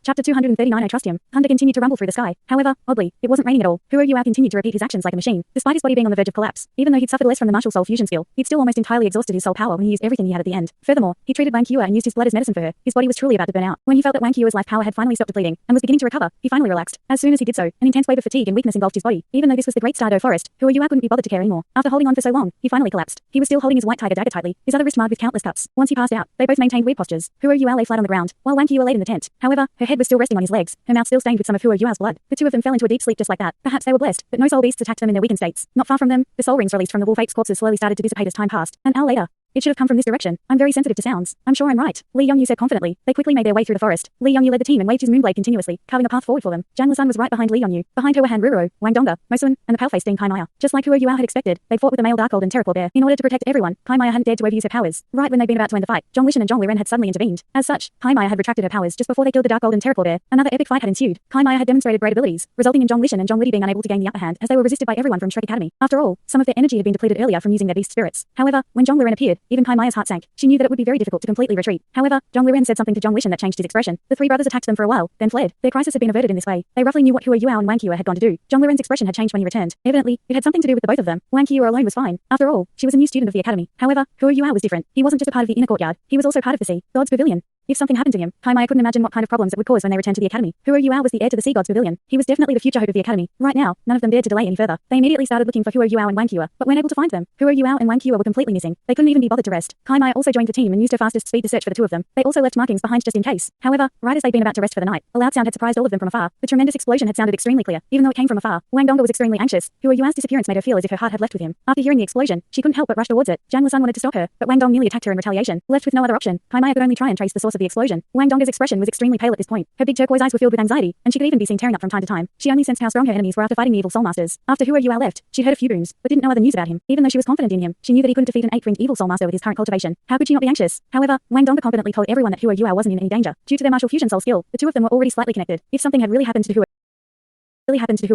Chapter 239 I trust him. Thunder continued to rumble through the sky. However, oddly, it wasn't raining at all. Huo Yuao continued to repeat his actions like a machine, despite his body being on the verge of collapse. Even though he'd suffered less from the martial soul fusion skill, he'd still almost entirely exhausted his soul power when he used everything he had at the end. Furthermore, he treated Wang Qi and used his blood as medicine for her. His body was truly about to burn out. When he felt that Wang Qi's life power had finally stopped depleting and was beginning to recover, he finally relaxed. As soon as he did so, an intense wave of fatigue and weakness engulfed his body. Even though this was the Great Stardew Forest, Huo Yuao couldn't be bothered to care anymore. After holding on for so long, he finally collapsed. He was still holding his white tiger dagger tightly, his other wrist marred with countless cuts. Once he passed out, they both maintained weird postures. Huo Yuao lay flat on the ground, while Wang Qi laid in the tent. However, her head was still resting on his legs, her mouth still stained with some of Huo Yuao's blood. The two of them fell into a deep sleep just like that. Perhaps they were blessed, but no soul beasts attacked them in their weakened states. Not far from them, the soul rings released from the wolf ape's corpses slowly started to dissipate as time passed. An hour later, it should have come from this direction. I'm very sensitive to sounds. I'm sure I'm right. Li Yongyu said confidently. They quickly made their way through the forest. Li Yongyu led the team and waved his moonblade continuously, carving a path forward for them. Zhang Lisan was right behind Li Yongyu. Behind her were Han Ruro, Wang Dongge, Mosun, and the pale-faced Ding Kai Maya. Just like Huo Yuao had expected, they fought with the male Dark Gold and Terraclaw Bear. In order to protect everyone, Kai Maya hadn't dared to overuse her powers. Right when they'd been about to end the fight, Zhong Lishan and Zhong Liren had suddenly intervened. As such, Kai Maya had retracted her powers just before they killed the Dark Gold and Terraclaw Bear. Another epic fight had ensued. Kai Maya had demonstrated great abilities, resulting in Zhong Lishan and Zhong Lidi being unable to gain the upper hand as they were resisted by everyone from Shrek Academy. After all, some of their energy had been depleted earlier from using their beast spirits. However, when Zhong Liren appeared, even Kai Maya's heart sank. She knew that it would be very difficult to completely retreat. However, Zhong Liren said something to Zhong Lishan that changed his expression. The three brothers attacked them for a while, then fled. Their crisis had been averted in this way. They roughly knew what Huo Yuao and Wang Qi had gone to do. Zhong Liren's expression had changed when he returned. Evidently, it had something to do with the both of them. Wang Qi alone was fine. After all, she was a new student of the academy. However, Huo Yuao was different. He wasn't just a part of the inner courtyard. He was also part of the sea God's Pavilion. If something happened to him, Kai Maya couldn't imagine what kind of problems it would cause when they returned to the academy. Huo Yuao was the heir to the Sea God's Pavilion. He was definitely the future hope of the academy. Right now, none of them dared to delay any further. They immediately started looking for Huo Yuao and Wang Qi, but weren't able to find them. Huo Yuao and Wang Qi were completely missing. They couldn't even be bothered to rest. Kai Maya also joined the team and used her fastest speed to search for the two of them. They also left markings behind just in case. However, right as they'd been about to rest for the night, a loud sound had surprised all of them from afar. The tremendous explosion had sounded extremely clear, even though it came from afar. Wang Dongge was extremely anxious. Huo Yuao's disappearance made her feel as if her heart had left with him. After hearing the explosion, she couldn't help but rush towards it. Zhang Lisan wanted to stop her, but Wang Dong nearly attacked her in retaliation. Left with no other option, Kai Maya could only try and trace the source of the explosion. Wang Dongge's expression was extremely pale at this point. Her big turquoise eyes were filled with anxiety, and she could even be seen tearing up from time to time. She only sensed how strong her enemies were after fighting the evil soul masters. After Huo Yuao left, she'd heard a few booms, but didn't know other news about him. Even though she was confident in him, she knew that he couldn't defeat an 8-ringed evil soul master with his current cultivation. How could she not be anxious? However, Wang Dongge confidently told everyone that Huo Yuao wasn't in any danger. Due to their martial fusion soul skill, the two of them were already slightly connected. If something had really happened to Huo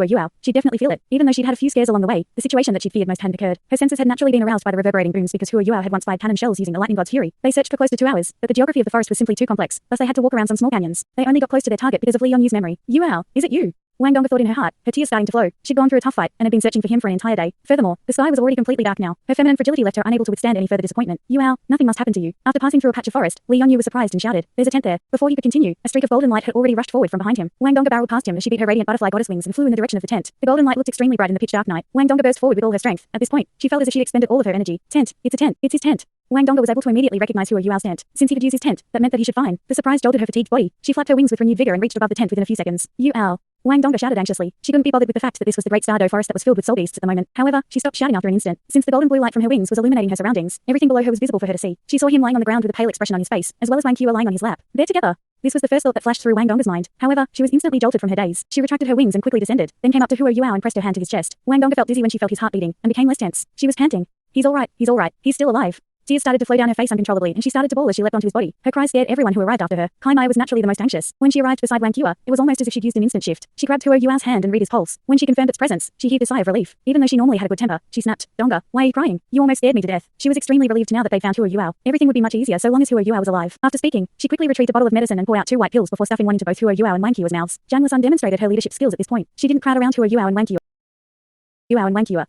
Yuao, she'd definitely feel it. Even though she'd had a few scares along the way, the situation that she'd feared most hadn't occurred. Her senses had naturally been aroused by the reverberating booms because Huo Yuao had once fired cannon shells using the lightning god's fury. They searched for close to 2 hours, but the geography of the forest was simply too complex, thus they had to walk around some small canyons. They only got close to their target because of Li Yongyu's memory. Yuao, is it you? Wang Dongge thought in her heart, her tears starting to flow. She'd gone through a tough fight and had been searching for him for an entire day. Furthermore, the sky was already completely dark now. Her feminine fragility left her unable to withstand any further disappointment. Yuao, nothing must happen to you. After passing through a patch of forest, Li Yongyu was surprised and shouted, "There's a tent there." Before he could continue, a streak of golden light had already rushed forward from behind him. Wang Dongge barreled past him as she beat her radiant butterfly goddess wings and flew in the direction of the tent. The golden light looked extremely bright in the pitch dark night. Wang Dongge burst forward with all her strength. At this point, she felt as if she'd expended all of her energy. Tent, it's a tent, it's his tent. Wang Dongge was able to immediately recognize Huo Yuao's tent. Since he could use his tent, that meant that he should find. The surprise jolted her fatigued body. She flapped her wings with renewed vigor and reached above the tent within a few seconds. Yuao. Wang Dongge shouted anxiously. She couldn't be bothered with the fact that this was the Great Stardew Forest that was filled with soul beasts at the moment. However, she stopped shouting after an instant. Since the golden blue light from her wings was illuminating her surroundings, everything below her was visible for her to see. She saw him lying on the ground with a pale expression on his face, as well as Wang Qi lying on his lap. They're together. This was the first thought that flashed through Wang Dongge's mind. However, she was instantly jolted from her daze. She retracted her wings and quickly descended, then came up to Huo Yuao and pressed her hand to his chest. Wang Dongge felt dizzy when she felt his heart beating, and became less tense. She was panting. He's all right, he's still alive. Tears started to flow down her face uncontrollably, and she started to bawl as she leapt onto his body. Her cries scared everyone who arrived after her. Kai Maya was naturally the most anxious. When she arrived beside Wang Qi, it was almost as if she'd used an instant shift. She grabbed Huo Yuao's hand and read his pulse. When she confirmed its presence, she heaved a sigh of relief. Even though she normally had a good temper, she snapped, "Dongge, why are you crying? You almost scared me to death." She was extremely relieved now that they found Huo Yuao. Everything would be much easier so long as Huo Yuao was alive. After speaking, she quickly retrieved a bottle of medicine and poured out 2 white pills before stuffing one into both Huo Yuao and Wang Qi's mouths. Zhang Lisan demonstrated her leadership skills at this point. She didn't crowd around Huo Yuao and Wang Qi,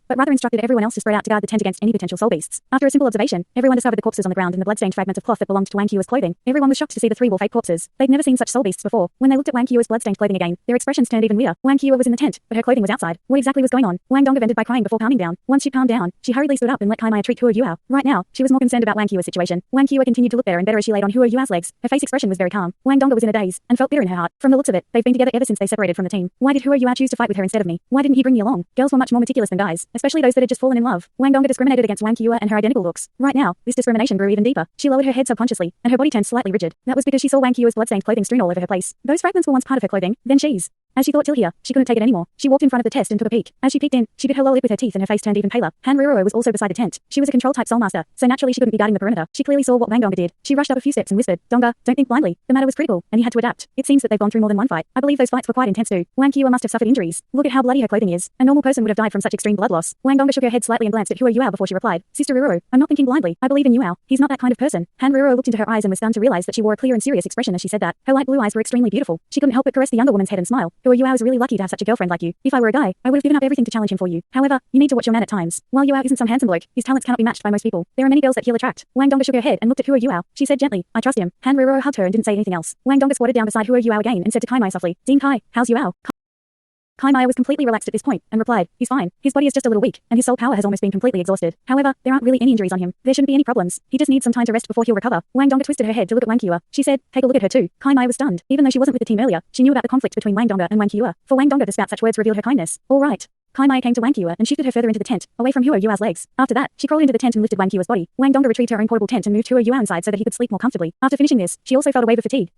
but rather instructed everyone else to spread out to guard the tent against any potential soul beasts. After a simple observation, everyone discovered the corpses on the ground and the bloodstained fragments of cloth that belonged to Wang Qi's clothing. Everyone was shocked to see the 3 wolf ape corpses. They'd never seen such soul beasts before. When they looked at Wang Qi's bloodstained clothing again, their expressions turned even weirder. Wang Qi was in the tent, but her clothing was outside. What exactly was going on? Wang Dongge vented by crying before calming down. Once she calmed down, she hurriedly stood up and let Kai Maya treat Huo Yuao. Right now, she was more concerned about Wang Qi's situation. Wang Qi continued to look better and better as she laid on Huo Yuao's legs. Her face expression was very calm. Wang Dongge was in a daze and felt bitter in her heart. From the looks of it, they've been together ever since they separated from the team. Why did Huo Yuao choose to fight with her instead of me? Why didn't he bring me along? Girls were much more meticulous than guys, especially those that had just fallen in love. Wang Dongge discriminated against Wang Qi and her identical looks. Right now, this discrimination grew even deeper. She lowered her head subconsciously, and her body turned slightly rigid. That was because she saw Wang Qi's bloodstained clothing strewn all over her place. Those fragments were once part of her clothing, then she's. As she thought till here, she couldn't take it anymore. She walked in front of the test and took a peek. As she peeked in, she bit her lower lip with her teeth and her face turned even paler. Han Ruoro was also beside the tent. She was a control-type soulmaster, so naturally she couldn't be guarding the perimeter. She clearly saw what Wang Donga did. She rushed up a few steps and whispered, Donga, don't think blindly. The matter was critical, and he had to adapt. It seems that they've gone through more than one fight. I believe those fights were quite intense too. Wang Qiu must have suffered injuries. Look at how bloody her clothing is. A normal person would have died from such extreme blood loss. Wang Donga shook her head slightly and glanced at Hua Yuao before she replied, Sister Ruoro, I'm not thinking blindly. I believe in Yuao. He's not that kind of person. Han Ruoro looked into her eyes and was stunned to realize that she wore a clear and serious expression as she said that. Her light blue eyes were extremely beautiful. She couldn't help but caress the younger woman's head and smile. Hua Yuao is really lucky to have such a girlfriend like you. If I were a guy, I would have given up everything to challenge him for you. However, you need to watch your man at times. While Yuao isn't some handsome bloke, his talents cannot be matched by most people. There are many girls that he'll attract. Wang Donga shook her head and looked at Hua Yuao. She said gently, I trust him. Han Ruoro hugged her and didn't say anything else. Wang Donga squatted down beside Hua Yuao again and said to Kai Mai softly, Dean Kai, how's Yuao? Kai Mai was completely relaxed at this point and replied, he's fine. His body is just a little weak, and his soul power has almost been completely exhausted. However, there aren't really any injuries on him. There shouldn't be any problems. He just needs some time to rest before he'll recover. Wang Donga twisted her head to look at Wang Qiu. She said, take a look at her too. Kai Mai was stunned. Even though she wasn't with the team earlier, she knew about the conflict between Wang Donga and Wang Qiu. For Wang Donga to spout such words revealed her kindness. All right. Kai Mai came to Wang Qiu and shifted her further into the tent, away from Hua Yuao's legs. After that, she crawled into the tent and lifted Wang Qiu's body. Wang Donga retrieved her own portable tent and moved Hua Yuao inside so that he could sleep more comfortably. After finishing this, she also felt a wave of fatigue.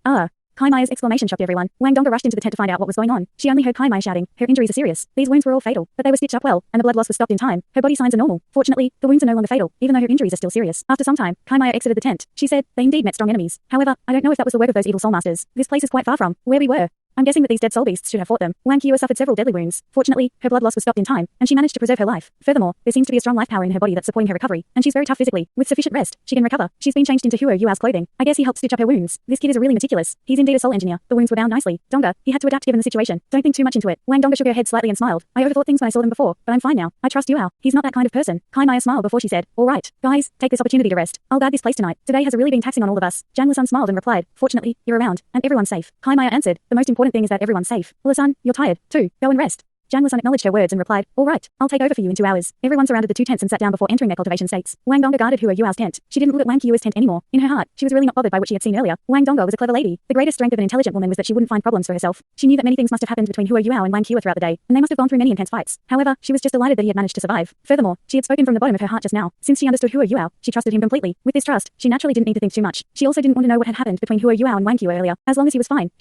Kai Mai's exclamation shocked everyone. Wang Donga rushed into the tent to find out what was going on. She only heard Kai Mai shouting, her injuries are serious. These wounds were all fatal, but they were stitched up well, and the blood loss was stopped in time. Her body signs are normal. Fortunately, the wounds are no longer fatal, even though her injuries are still serious. After some time, Kai Mai exited the tent. She said, they indeed met strong enemies. However, I don't know if that was the work of those evil soul masters. This place is quite far from where we were. I'm guessing that these dead soul beasts should have fought them. Wang Qiu suffered several deadly wounds. Fortunately, her blood loss was stopped in time, and she managed to preserve her life. Furthermore, there seems to be a strong life power in her body that's supporting her recovery, and she's very tough physically. With sufficient rest, she can recover. She's been changed into Hua Yuao's clothing. I guess he helped stitch up her wounds. This kid is really meticulous. He's indeed a soul engineer. The wounds were bound nicely. Donga, he had to adapt given the situation. Don't think too much into it. Wang Donga shook her head slightly and smiled. I overthought things when I saw them before, but I'm fine now. I trust Yuao. He's not that kind of person. Kai Mai smiled before she said, all right, guys, take this opportunity to rest. I'll guard this place tonight. Today has really been taxing on all of us. Janla-san smiled and replied, fortunately, you're around, and everyone's safe. Kai Mai answered, the most important thing is that everyone's safe. Ula-san, you're tired, too. Go and rest. Janla-san acknowledged her words and replied, all right, I'll take over for you in 2 hours. Everyone surrounded the two tents and sat down before entering their cultivation states. Wang Donga guarded Hua Yuao's tent. She didn't look at Wang Qiu's tent anymore. In her heart, she was really not bothered by what she had seen earlier. Wang Donga was a clever lady. The greatest strength of an intelligent woman was that she wouldn't find problems for herself. She knew that many things must have happened between Hua Yuao and Wang Qiu throughout the day, and they must have gone through many intense fights. However, she was just delighted that he had managed to survive. Furthermore, she had spoken from the bottom of her heart just now. Since she understood Hua Yuao, she trusted him completely. With this trust, she naturally didn't need to think too much. She also didn't want to know what had happened between Hua Yuao and Wang Qiu earlier. As long as he was fine.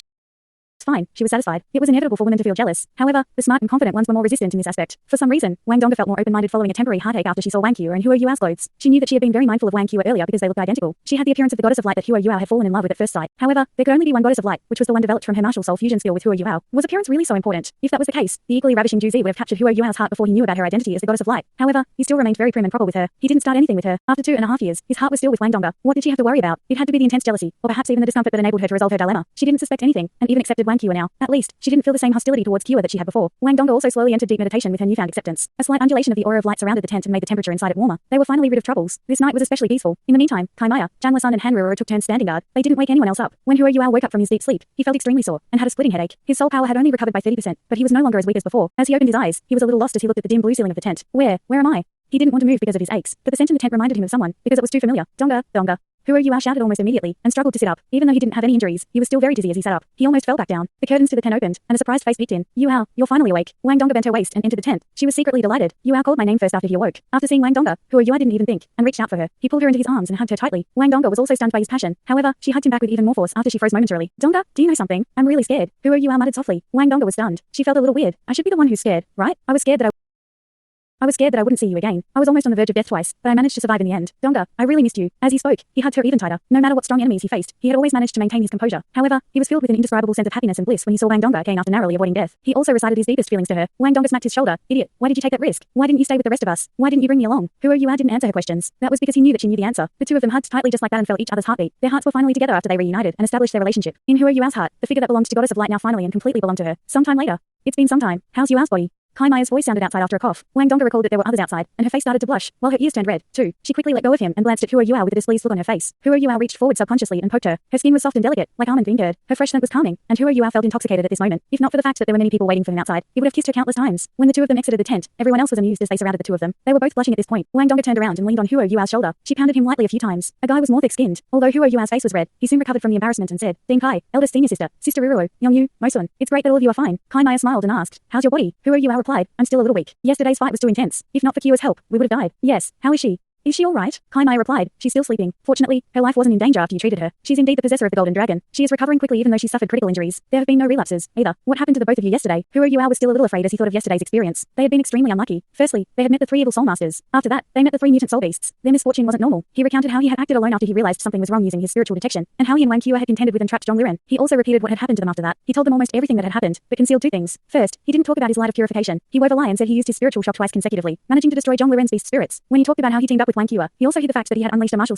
Fine, she was satisfied. It was inevitable for women to feel jealous. However, the smart and confident ones were more resistant in this aspect. For some reason, Wang Donga felt more open-minded following a temporary heartache after she saw Wang Qiu and Hua Yuao's clothes. She knew that she had been very mindful of Wang Qiu earlier because they looked identical. She had the appearance of the goddess of light that Hua Yuao had fallen in love with at first sight. However, there could only be one goddess of light, which was the one developed from her martial soul fusion skill with Hua Yuao. Was appearance really so important? If that was the case, the equally ravishing Ju Zi would have captured Hua Yuao's heart before he knew about her identity as the goddess of light. However, he still remained very prim and proper with her. He didn't start anything with her. After 2.5 years, his heart was still with Wang Donga. What did she have to worry about? It had to be the intense jealousy, or perhaps even the discomfort that enabled her to resolve her dilemma. She didn't suspect anything, and even accepted Wang Qiu now. At least, she didn't feel the same hostility towards Qiu that she had before. Wang Donga also slowly entered deep meditation with her newfound acceptance. A slight undulation of the aura of light surrounded the tent and made the temperature inside it warmer. They were finally rid of troubles. This night was especially peaceful. In the meantime, Kai Maya, Janla-san and Han Ruoro took turns standing guard. They didn't wake anyone else up. When Hua Yuao woke up from his deep sleep, he felt extremely sore and had a splitting headache. His soul power had only recovered by 30%, but he was no longer as weak as before. As he opened his eyes, he was a little lost as he looked at the dim blue ceiling of the tent. Where am I? He didn't want to move because of his aches, but the scent in the tent reminded him of someone, because it was too familiar. Donga, Donga. Hua Yuao shouted almost immediately, and struggled to sit up. Even though he didn't have any injuries, he was still very dizzy as he sat up. He almost fell back down. The curtains to the tent opened, and a surprised face peeked in. Yuao, you're finally awake. Wang Donga bent her waist and entered the tent. She was secretly delighted. Yuao called my name first after he awoke. After seeing Wang Donga, Hua Yuao didn't even think, and reached out for her. He pulled her into his arms and hugged her tightly. Wang Donga was also stunned by his passion. However, she hugged him back with even more force after she froze momentarily. Donga, do you know something? I'm really scared. Hua Yuao muttered softly. Wang Donga was stunned. She felt a little weird. I should be the one who's scared, right? I was scared that I wouldn't see you again. I was almost on the verge of death twice, but I managed to survive in the end. Donga, I really missed you. As he spoke, he hugged her even tighter. No matter what strong enemies he faced, he had always managed to maintain his composure. However, he was filled with an indescribable sense of happiness and bliss when he saw Wang Donga again after narrowly avoiding death. He also recited his deepest feelings to her. Wang Donga smacked his shoulder. Idiot, why did you take that risk? Why didn't you stay with the rest of us? Why didn't you bring me along? Hua Yuao didn't answer her questions. That was because he knew that she knew the answer. The two of them hugged tightly just like that and felt each other's heartbeat. Their hearts were finally together after they reunited and established their relationship. In Hua Yuao's heart, the figure that belonged to Goddess of Light now finally and completely belonged to her. Sometime later. It's been some time. How's Yuao's body? Kai Mai's voice sounded outside after a cough. Wang Donga recalled that there were others outside, and her face started to blush, while her ears turned red, too. She quickly let go of him and glanced at Hua Yuao with a displeased look on her face. Hua Yuao reached forward subconsciously and poked her. Her skin was soft and delicate, like almond being curd. Her fresh scent was calming, and Hua Yuao felt intoxicated at this moment. If not for the fact that there were many people waiting for him outside, he would have kissed her countless times. When the two of them exited the tent, everyone else was amused as they surrounded the two of them. They were both blushing at this point. Wang Donga turned around and leaned on Hua Yuao's shoulder. She pounded him lightly a few times. A guy was more thick-skinned. Although Hua Yuao's face was red, he soon recovered from the embarrassment and said, Ding Kai, eldest senior sister, Sister Ruoro, Youngyu, Mosun. It's great that all of you are fine. Kai Maya smiled and asked, how's your body? Hua Yuao replied, I'm still a little weak. Yesterday's fight was too intense. If not for Kia's help, we would have died. Yes, how is she? Is she alright? Kai Mai replied. She's still sleeping. Fortunately, her life wasn't in danger after you treated her. She's indeed the possessor of the golden dragon. She is recovering quickly even though she suffered critical injuries. There have been no relapses, either. What happened to the both of you yesterday? Huro Yuao was still a little afraid as he thought of yesterday's experience. They had been extremely unlucky. Firstly, they had met the 3 evil soul masters. After that, they met the 3 mutant soul beasts. Their misfortune wasn't normal. He recounted how he had acted alone after he realized something was wrong using his spiritual detection, and how he and Wang Qi had contended with and trapped Zhong Liren. He also repeated what had happened to them after that. He told them almost everything that had happened, but concealed 2 things. First, he didn't talk about his light of purification. He wove a lie and said he used his spiritual shock twice consecutively, managing to destroy Zhong Liren's beast spirits. When he talked about how he teamed up with Wang Qi, he also hid the fact that he had unleashed a martial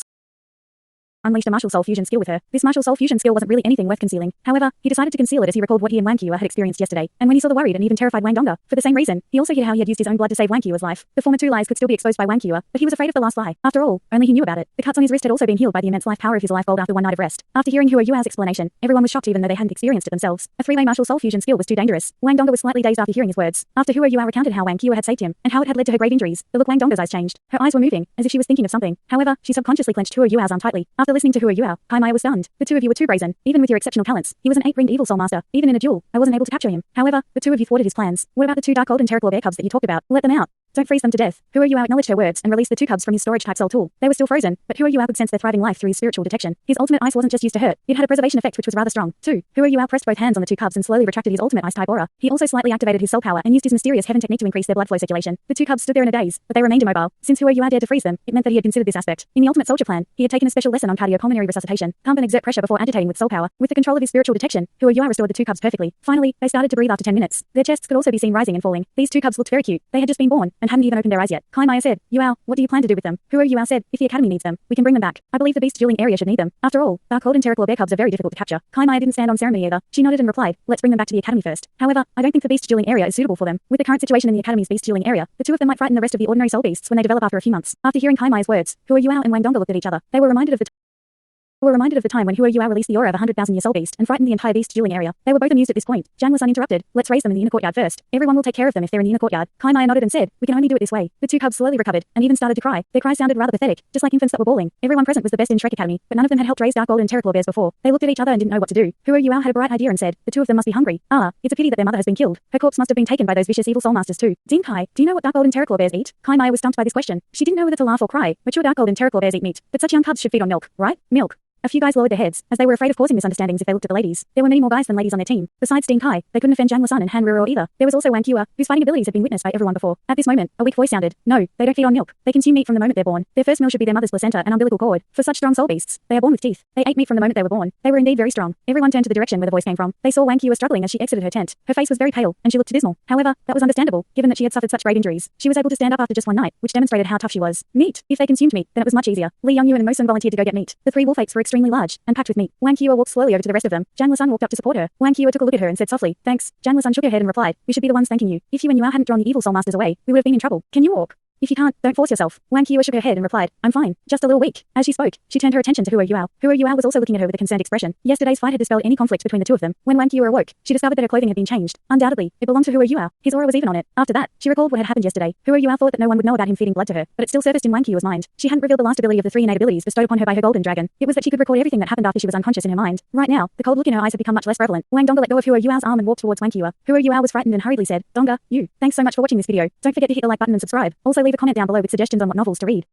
soul fusion skill with her. This martial soul fusion skill wasn't really anything worth concealing. However, he decided to conceal it as he recalled what he and Wang Qi had experienced yesterday, and when he saw the worried and even terrified Wang Dongge. For the same reason, he also hid how he had used his own blood to save Wang Qi's life. The former 2 lies could still be exposed by Wang Qi, but he was afraid of the last lie. After all, only he knew about it. The cuts on his wrist had also been healed by the immense life power of his life gold after one night of rest. After hearing Huro Yuao's explanation, everyone was shocked even though they hadn't experienced it themselves. A 3-way martial soul fusion skill was too dangerous. Wang Dongge was slightly dazed after hearing his words. After Huro Yuao recounted how Wang Qi had saved him, and how it had led to her grave injuries, the look Wang Dongge's eyes changed. Her eyes were moving, as if she was thinking of something. However, she subconsciously clenched Huro Yuao's arm tightly. After listening to Huro Yuao, Kai Mai was stunned. The 2 of you were too brazen. Even with your exceptional talents, he was an 8-ringed evil soul master. Even in a duel, I wasn't able to capture him. However, the 2 of you thwarted his plans. What about the 2 dark golden terraclaw bear cubs that you talked about? Let them out. Don't freeze them to death. Huro Yuao acknowledged her words and released the 2 cubs from his storage type cell tool. They were still frozen, but Huro Yuao could sense their thriving life through his spiritual detection. His ultimate ice wasn't just used to hurt. It had a preservation effect which was rather strong, too. Huro Yuao pressed both hands on the 2 cubs and slowly retracted his ultimate ice type aura. He also slightly activated his soul power and used his mysterious heaven technique to increase their blood flow circulation. The 2 cubs stood there in a daze, but they remained immobile. Since Huro Yuao dared to freeze them, it meant that he had considered this aspect. In the ultimate soldier plan, he had taken a special lesson on cardiopulmonary resuscitation. Pump and exert pressure before agitating with soul power. With the control of his spiritual detection, Huro Yuao restored the 2 cubs perfectly. Finally, they started to breathe after 10 minutes. Their chests could also be seen rising and falling. These 2 cubs looked very cute. They had just been born and hadn't even opened their eyes yet. Kai Mai said, Yuao, what do you plan to do with them? Huro Yuao said, if the academy needs them, we can bring them back. I believe the beast dueling area should need them. After all, dark golden terraclaw bear cubs are very difficult to capture. Kai Mai didn't stand on ceremony either. She nodded and replied, let's bring them back to the academy first. However, I don't think the beast dueling area is suitable for them. With the current situation in the academy's beast dueling area, the 2 of them might frighten the rest of the ordinary soul beasts when they develop after a few months. After hearing Kai Mai's words, Huro Yuao and Wang Dongge looked at each other. They were reminded of the time when Huro Yuao released the aura of a 100,000-year soul beast and frightened the entire beast dueling area. They were both amused at this point. Zhang Lisan interrupted. Let's raise them in the inner courtyard first. Everyone will take care of them if they're in the inner courtyard. Kai Mai nodded and said, we can only do it this way. The 2 cubs slowly recovered and even started to cry. Their cries sounded rather pathetic, just like infants that were bawling. Everyone present was the best in Shrek Academy, but none of them had helped raise dark golden terraclaw bears before. They looked at each other and didn't know what to do. Huro Yuao had a bright idea and said, the 2 of them must be hungry. Ah, it's a pity that their mother has been killed. Her corpse must have been taken by those vicious evil soul masters too. Din Kai, do you know what dark golden terraclaw bears eat? Kai Mai was stumped by this question. She didn't know whether to laugh or cry. Mature dark golden terraclaw bears eat meat, but such young cubs should feed on milk, right? Milk. A few guys lowered their heads, as they were afraid of causing misunderstandings if they looked at the ladies. There were many more guys than ladies on their team. Besides Dean Kai, they couldn't offend Zhang Lisan and Han Ruo either. There was also Wang Qi, whose fighting abilities had been witnessed by everyone before. At this moment, a weak voice sounded. No, they don't feed on milk. They consume meat from the moment they're born. Their first meal should be their mother's placenta and umbilical cord. For such strong soul beasts, they are born with teeth. They ate meat from the moment they were born. They were indeed very strong. Everyone turned to the direction where the voice came from. They saw Wang Qi struggling as she exited her tent. Her face was very pale, and she looked dismal. However, that was understandable, given that she had suffered such great injuries. She was able to stand up after just one night, which demonstrated how tough she was. Meat. If they consumed meat, then it was much easier. Li Yongyuan and Mo Sun volunteered to go get meat. The 3 wolf apes were extremely large and packed with meat. Wang Qi walked slowly over to the rest of them. Zhang Lisan walked up to support her. Wang Qi took a look at her and said softly, thanks. Zhang Lisan shook her head and replied, we should be the ones thanking you. If you and Yuao hadn't drawn the evil soul masters away, we would have been in trouble. Can you walk? If you can't, don't force yourself. Wang Qi shook her head and replied, I'm fine, just a little weak. As she spoke, she turned her attention to Huro Yuao. Huro Yuao was also looking at her with a concerned expression. Yesterday's fight had dispelled any conflict between the 2 of them. When Wang Qi awoke, she discovered that her clothing had been changed. Undoubtedly, it belonged to Huro Yuao. His aura was even on it. After that, she recalled what had happened yesterday. Huro Yuao thought that no one would know about him feeding blood to her, but it still surfaced in Wang Qi's mind. She hadn't revealed the last ability of the 3 innate abilities bestowed upon her by her golden dragon. It was that she could record everything that happened after she was unconscious in her mind. Right now, the cold look in her eyes had become much less prevalent. Wang Dongge let go of Huro Yuao's arm and walked towards Wang Qi. Huro Yuao was frightened and hurriedly said, Dongge, you. Thanks so much for watching this video. Don't forget to hit the like button and subscribe. Also leave a comment down below with suggestions on what novels to read.